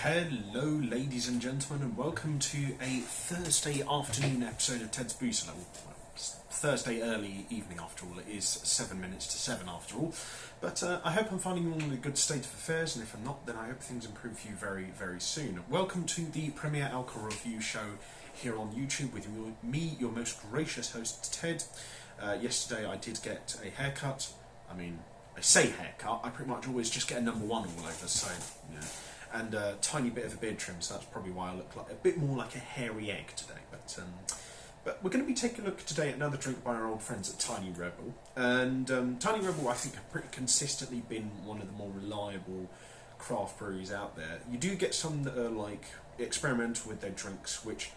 Hello ladies and gentlemen, and welcome to a Thursday afternoon episode of Ted's Booster Level. Thursday early evening after all. It is 7 minutes to 7 after all. But I hope I'm finding you all in a good state of affairs, and if I'm not, then I hope things improve for you very, very soon. Welcome to the Premier Alcohol Review Show here on YouTube with me, your most gracious host, Ted. Yesterday I did get a haircut. I say haircut, I pretty much always just get a number one all over, so, you know. And a tiny bit of a beard trim, so that's probably why I look like a bit more like a hairy egg today. But we're going to be taking a look today at another drink by our old friends at Tiny Rebel. And Tiny Rebel, I think, have pretty consistently been one of the more reliable craft breweries out there. You do get some that are like experimental with their drinks, which,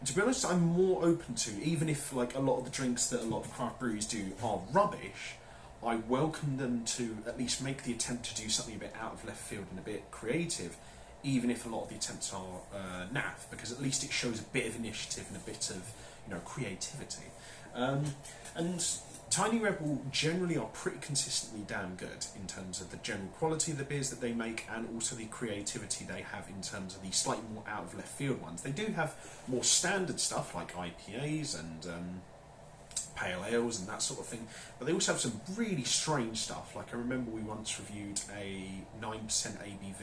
to be honest, I'm more open to. Even if like a lot of the drinks that a lot of craft breweries do are rubbish, I welcome them to at least make the attempt to do something a bit out of left field and a bit creative, even if a lot of the attempts are naff, because at least it shows a bit of initiative and a bit of, creativity. And Tiny Rebel generally are pretty consistently damn good in terms of the general quality of the beers that they make, and also the creativity they have in terms of the slightly more out of left field ones. They do have more standard stuff like IPAs and pale ales and that sort of thing, but they also have some really strange stuff. Like I remember we once reviewed a 9% ABV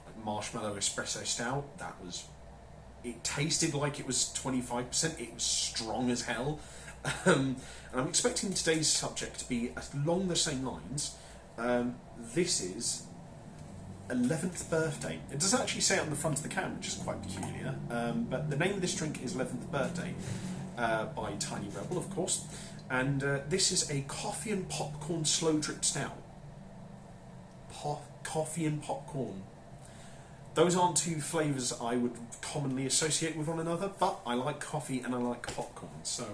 like marshmallow espresso stout. It tasted like it was 25%. It was strong as hell. And I'm expecting today's subject to be along the same lines. This is 11th birthday. It doesn't actually say it on the front of the can, which is quite peculiar, but the name of this drink is 11th birthday. By Tiny Rebel, of course, and this is a coffee and popcorn slow drip stout. Coffee and popcorn. Those aren't two flavours I would commonly associate with one another, but I like coffee and I like popcorn. So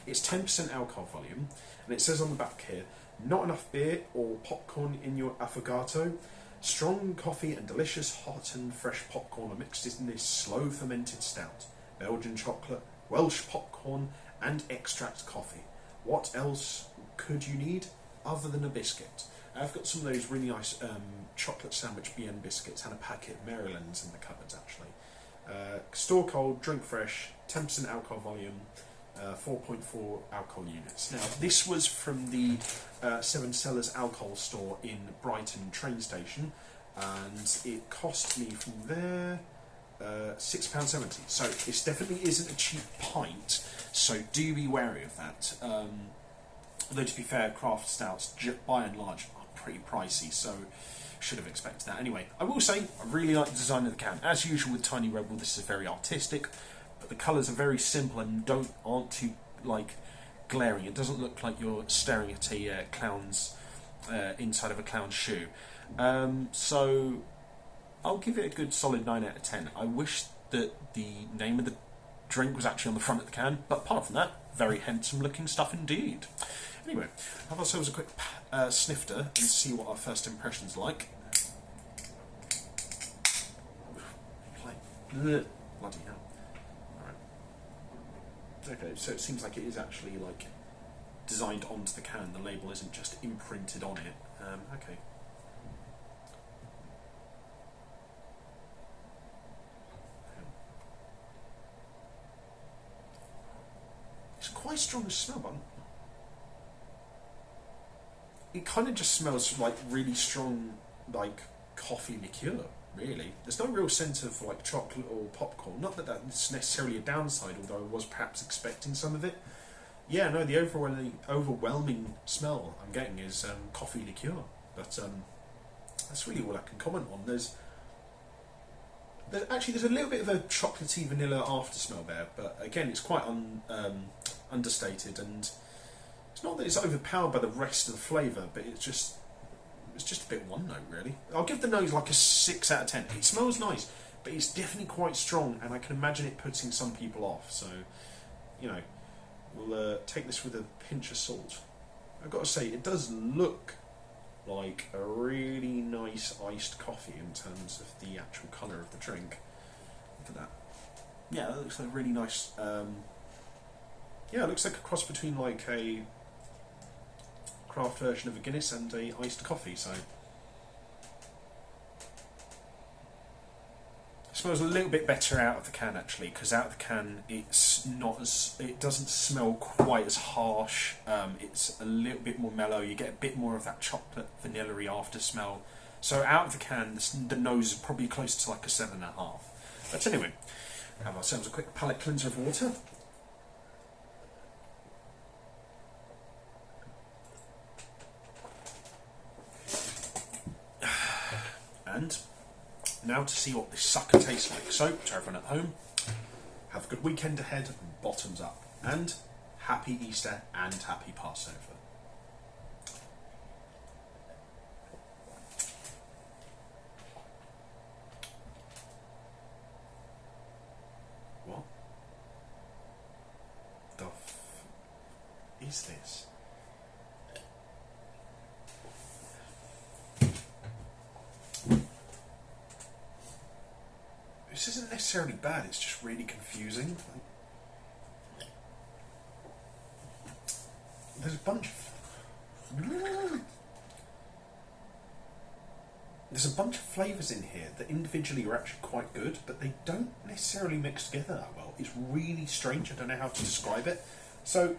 it's 10% alcohol volume, and it says on the back here, not enough beer or popcorn in your affogato. Strong coffee and delicious hot and fresh popcorn are mixed in this slow fermented stout. Belgian chocolate, Welsh popcorn and extract coffee. What else could you need other than a biscuit? I've got some of those really nice chocolate sandwich BN biscuits and a packet of Maryland's in the cupboards actually. Store cold, drink fresh, 10% alcohol volume, 4.4 alcohol units. Now this was from the Cellar's alcohol store in Brighton train station, and it cost me from there £6.70. So this definitely isn't a cheap pint, so do be wary of that. Although to be fair, craft stouts by and large are pretty pricey, so should have expected that. Anyway, I will say I really like the design of the can. As usual with Tiny Rebel, this is very artistic, but the colours are very simple and aren't too glaring. It doesn't look like you're staring at a clown's inside of a clown's shoe. So I'll give it a good solid 9 out of 10. I wish that the name of the drink was actually on the front of the can, but apart from that, very handsome looking stuff indeed. Anyway, have ourselves a quick snifter and see what our first impressions like. Bloody hell. Alright. Okay, so it seems like it is actually designed onto the can. The label isn't just imprinted on it. Okay. Quite strong as smell, but it kind of just smells like really strong coffee liqueur, really. There's no real sense of chocolate or popcorn. Not that that's necessarily a downside, although I was perhaps expecting some of it. Yeah, no, the overwhelming smell I'm getting is coffee liqueur, but that's really all I can comment on. There's a little bit of a chocolatey vanilla after smell there, but again it's quite understated, and it's not that it's overpowered by the rest of the flavour, but it's just a bit one note really. I'll give the nose a 6 out of 10. It smells nice, but it's definitely quite strong, and I can imagine it putting some people off, so we'll take this with a pinch of salt. I've got to say, it does look like a really nice iced coffee in terms of the actual colour of the drink. Look at that. Yeah, that looks like a really nice yeah, it looks like a cross between a craft version of a Guinness and a iced coffee, so Smells a little bit better out of the can actually, because out of the can it doesn't smell quite as harsh. It's a little bit more mellow. You get a bit more of that chocolate vanilla-y after smell. So out of the can, the nose is probably close to like a 7.5. But anyway, have ourselves a quick palate cleanser of water. And now to see what this sucker tastes like. So, to everyone at home, have a good weekend ahead, bottoms up. And happy Easter and happy Passover. What the is this? This isn't necessarily bad, it's just really confusing. There's a bunch of flavours in here that individually are actually quite good, but they don't necessarily mix together that well. It's really strange, I don't know how to describe it. So,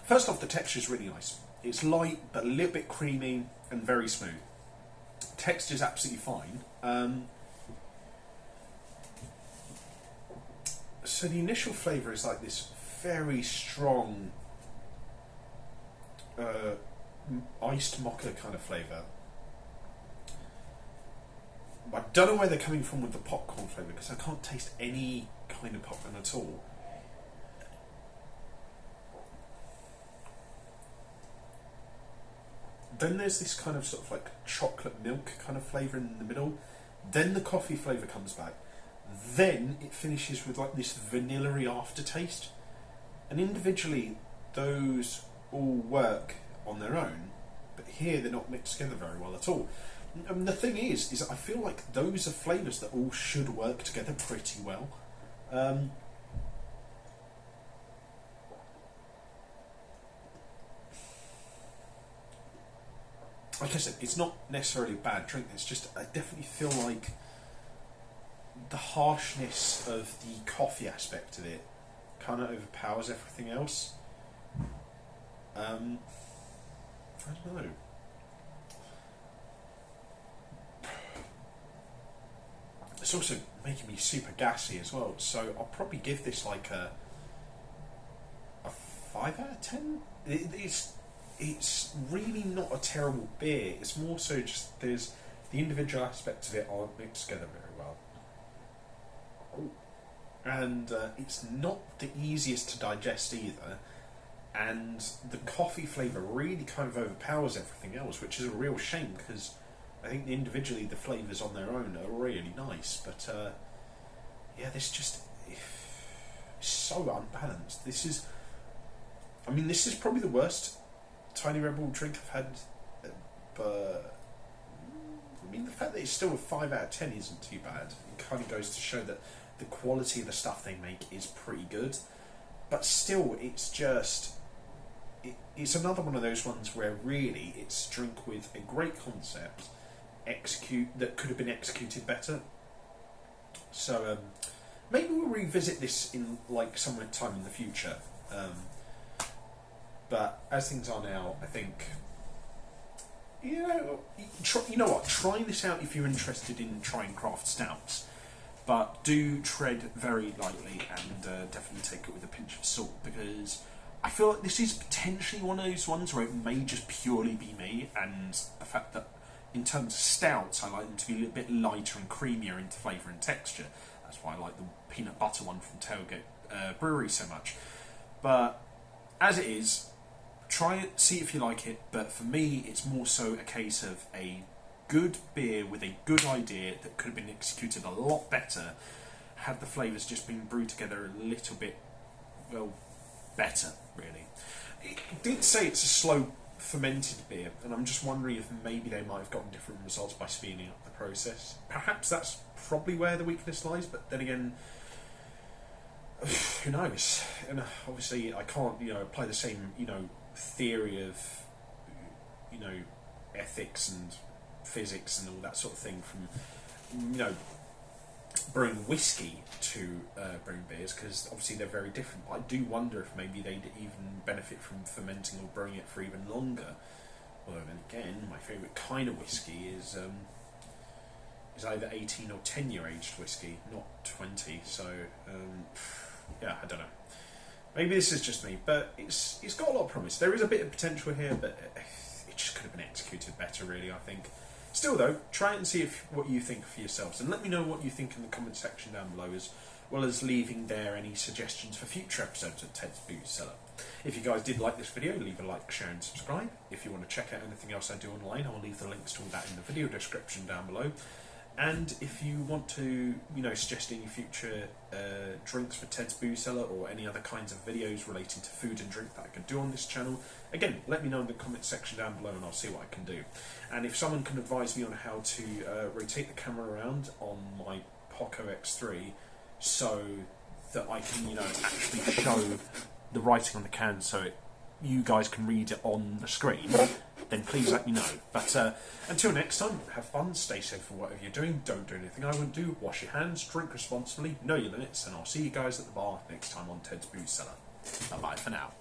first off, the texture is really nice. It's light, but a little bit creamy and very smooth. Texture's absolutely fine. So the initial flavour is like this very strong iced mocha kind of flavour. I don't know where they're coming from with the popcorn flavour, because I can't taste any kind of popcorn at all. Then there's this kind of sort of like chocolate milk kind of flavour in the middle. Then the coffee flavour comes back. Then it finishes with like this vanilla-y aftertaste. And individually, those all work on their own, but here they're not mixed together very well at all. And the thing is that I feel like those are flavours that all should work together pretty well. Like I said, it's not necessarily a bad drink, it's just I definitely feel like the harshness of the coffee aspect of it kind of overpowers everything else. I don't know. It's also making me super gassy as well, so I'll probably give this like a 5 out of 10. It's really not a terrible beer. It's more so just there's the individual aspects of it aren't mixed together very well. And it's not the easiest to digest either. And the coffee flavour really kind of overpowers everything else, which is a real shame, because I think individually the flavours on their own are really nice. But yeah, this just is so unbalanced. This is probably the worst Tiny Rebel drink I've had, but I mean the fact that it's still a 5 out of 10 isn't too bad. It kind of goes to show that the quality of the stuff they make is pretty good, but still it's just it's another one of those ones where really it's a drink with a great concept that could have been executed better. So maybe we'll revisit this in like some time in the future. But as things are now, I think, you know what, try this out if you're interested in trying craft stouts, but do tread very lightly and definitely take it with a pinch of salt, because I feel like this is potentially one of those ones where it may just purely be me, and the fact that in terms of stouts I like them to be a little bit lighter and creamier into flavour and texture. That's why I like the peanut butter one from Tailgate Brewery so much. But as it is, try it, see if you like it, but for me it's more so a case of a good beer with a good idea that could have been executed a lot better had the flavours just been brewed together a little bit, well, better, really. It did say it's a slow fermented beer, and I'm just wondering if maybe they might have gotten different results by speeding up the process. Perhaps that's probably where the weakness lies, but then again, who knows? And obviously I can't, apply the same, theory of, ethics and physics and all that sort of thing from, you know, brewing whiskey to brewing beers, because obviously they're very different. But I do wonder if maybe they'd even benefit from fermenting or brewing it for even longer. Although then again, my favourite kind of whiskey is either 18 or 10-year aged whiskey, not 20. So yeah, I don't know. Maybe this is just me, but it's got a lot of promise. There is a bit of potential here, but it just could have been executed better, really, I think. Still, though, try it and see what you think for yourselves, and let me know what you think in the comment section down below, as well as leaving there any suggestions for future episodes of Ted's Booze Cellar. If you guys did like this video, leave a like, share and subscribe. If you want to check out anything else I do online, I'll leave the links to all that in the video description down below. And if you want to, you know, suggest any future drinks for Ted's Booze Cellar, or any other kinds of videos relating to food and drink that I can do on this channel, again, let me know in the comment section down below and I'll see what I can do. And if someone can advise me on how to rotate the camera around on my Poco X3 so that I can, you know, actually show the writing on the can so you guys can read it on the screen, then please let me know. But until next time, have fun, stay safe for whatever you're doing, don't do anything I wouldn't do, wash your hands, drink responsibly, know your limits, and I'll see you guys at the bar next time on Ted's Booze Cellar. Bye bye for now.